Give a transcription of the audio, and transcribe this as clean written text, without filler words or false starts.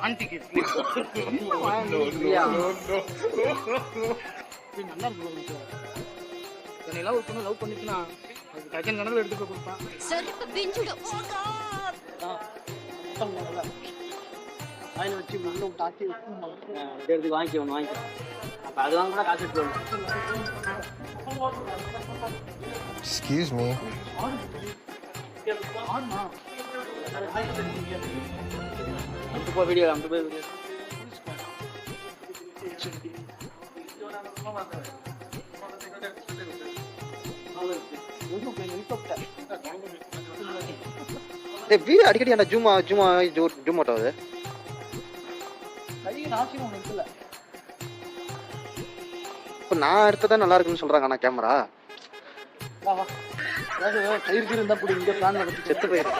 Antique நல்லா இருக்கு. என்னையெல்லாம் ஒரு பொண்ணு லவ் பண்ணிச்சுன்னா அது டஜன் கணக்கில் எடுத்துட்டு போய் கொடுப்பான். வாயில் வச்சு முள்ளு தாக்கி எடுத்து வாங்கிக்கணும் வாங்கிக்கணும். அப்போ அது வாங்க கூட காசு எடுத்து Excuse me. போய் வீடியோ அங்கே போய் வீடியோ வீடு அடிக்கடி என்ன ஜூம் அவுட் ஆகுது. இப்போ நான் எடுத்ததான் நல்லா இருக்குன்னு சொல்றாங்க. ஆனால் கேமரா கயிறு இருந்தா பிடி இங்கே பிளான் செத்து போயிடும்.